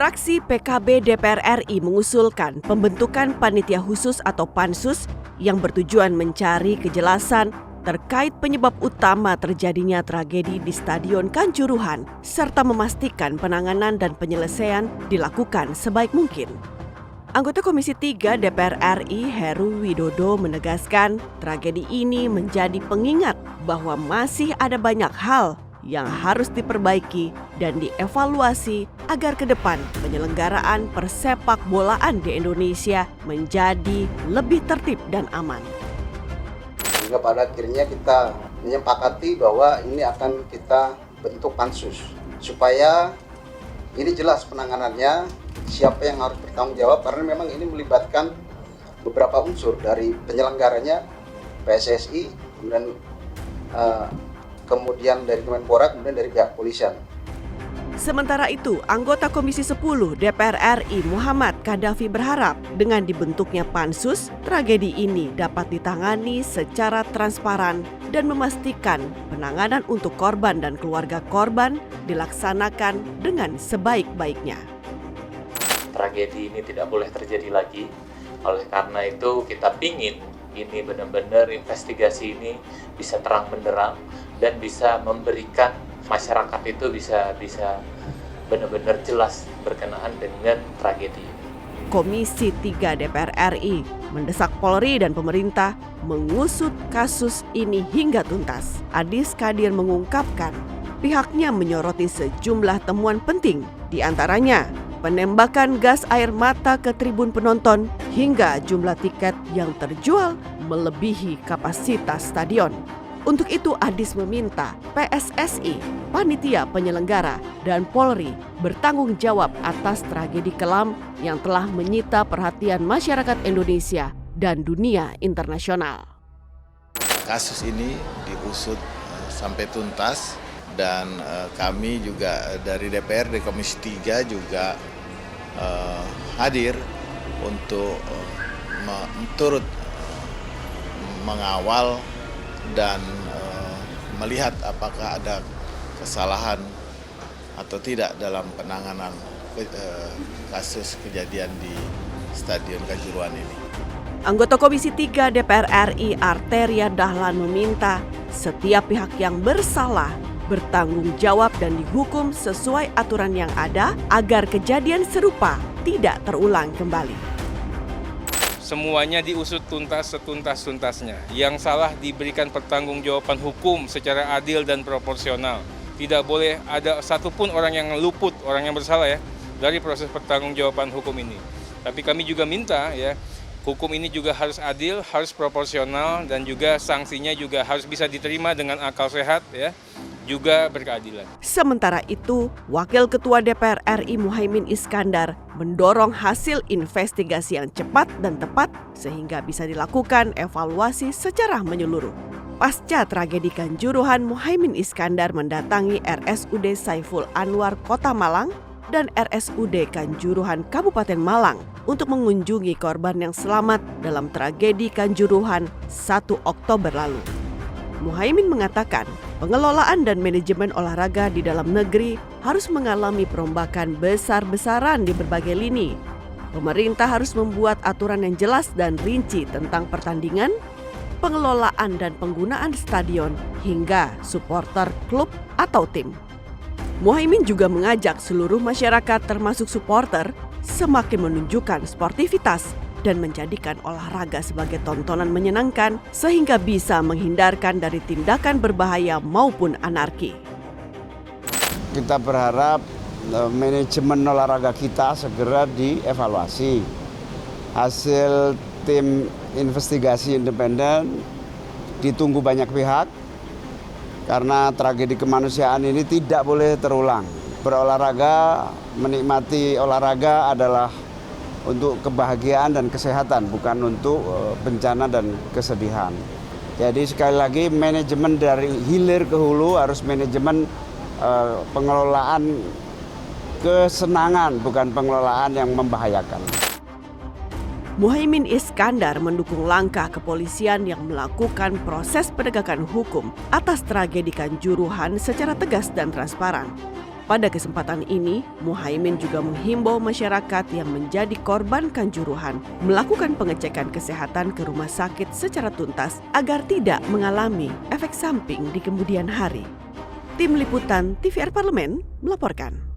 Fraksi PKB DPR RI mengusulkan pembentukan panitia khusus atau pansus yang bertujuan mencari kejelasan terkait penyebab utama terjadinya tragedi di Stadion Kanjuruhan serta memastikan penanganan dan penyelesaian dilakukan sebaik mungkin. Anggota Komisi 3 DPR RI Heru Widodo menegaskan tragedi ini menjadi pengingat bahwa masih ada banyak hal yang harus diperbaiki dan dievaluasi agar ke depan penyelenggaraan persepak bolaan di Indonesia menjadi lebih tertib dan aman. Sehingga pada akhirnya kita menyepakati bahwa ini akan kita bentuk pansus supaya ini jelas penanganannya, siapa yang harus bertanggung jawab, karena memang ini melibatkan beberapa unsur dari penyelenggaranya PSSI, kemudian dari Kemenpora, kemudian dari pihak kepolisian. Sementara itu, anggota Komisi 10 DPR RI Muhammad Kadafi berharap dengan dibentuknya pansus, tragedi ini dapat ditangani secara transparan dan memastikan penanganan untuk korban dan keluarga korban dilaksanakan dengan sebaik-baiknya. Tragedi ini tidak boleh terjadi lagi. Oleh karena itu kita ingin ini benar-benar investigasi ini bisa terang benderang dan bisa memberikan masyarakat itu bisa benar-benar jelas berkenaan dengan tragedi. Komisi 3 DPR RI mendesak Polri dan pemerintah mengusut kasus ini hingga tuntas. Adis Kadir mengungkapkan pihaknya menyoroti sejumlah temuan penting, di antaranya penembakan gas air mata ke tribun penonton hingga jumlah tiket yang terjual melebihi kapasitas stadion. Untuk itu Adis meminta PSSI, panitia penyelenggara, dan Polri bertanggung jawab atas tragedi kelam yang telah menyita perhatian masyarakat Indonesia dan dunia internasional. Kasus ini diusut sampai tuntas dan kami juga dari DPR, dari Komisi 3 juga hadir untuk turut mengawal dan melihat apakah ada kesalahan atau tidak dalam penanganan kasus kejadian di Stadion Kanjuruhan ini. Anggota Komisi 3 DPR RI Arteria Dahlan meminta setiap pihak yang bersalah bertanggung jawab dan dihukum sesuai aturan yang ada agar kejadian serupa tidak terulang kembali. Semuanya diusut tuntas setuntas-tuntasnya. Yang salah diberikan pertanggungjawaban hukum secara adil dan proporsional. Tidak boleh ada satupun orang yang luput, orang yang bersalah ya, dari proses pertanggungjawaban hukum ini. Tapi kami juga minta ya, hukum ini juga harus adil, harus proporsional, dan juga sanksinya juga harus bisa diterima dengan akal sehat ya, juga berkeadilan. Sementara itu, Wakil Ketua DPR RI Muhaimin Iskandar mendorong hasil investigasi yang cepat dan tepat sehingga bisa dilakukan evaluasi secara menyeluruh. Pasca tragedi Kanjuruhan, Muhaimin Iskandar mendatangi RSUD Saiful Anwar Kota Malang dan RSUD Kanjuruhan Kabupaten Malang untuk mengunjungi korban yang selamat dalam tragedi Kanjuruhan 1 Oktober lalu. Muhaimin mengatakan pengelolaan dan manajemen olahraga di dalam negeri harus mengalami perombakan besar-besaran di berbagai lini. Pemerintah harus membuat aturan yang jelas dan rinci tentang pertandingan, pengelolaan dan penggunaan stadion, hingga supporter klub atau tim. Muhaimin juga mengajak seluruh masyarakat termasuk supporter semakin menunjukkan sportivitas dan menjadikan olahraga sebagai tontonan menyenangkan sehingga bisa menghindarkan dari tindakan berbahaya maupun anarki. Kita berharap manajemen olahraga kita segera dievaluasi. Hasil tim investigasi independen ditunggu banyak pihak karena tragedi kemanusiaan ini tidak boleh terulang. Berolahraga, menikmati olahraga adalah untuk kebahagiaan dan kesehatan, bukan untuk bencana dan kesedihan. Jadi sekali lagi manajemen dari hilir ke hulu harus manajemen pengelolaan kesenangan, bukan pengelolaan yang membahayakan. Muhaimin Iskandar mendukung langkah kepolisian yang melakukan proses penegakan hukum atas tragedi Kanjuruhan secara tegas dan transparan. Pada kesempatan ini, Muhaimin juga menghimbau masyarakat yang menjadi korban kanjuruhan melakukan pengecekan kesehatan ke rumah sakit secara tuntas agar tidak mengalami efek samping di kemudian hari. Tim Liputan TVR Parlemen melaporkan.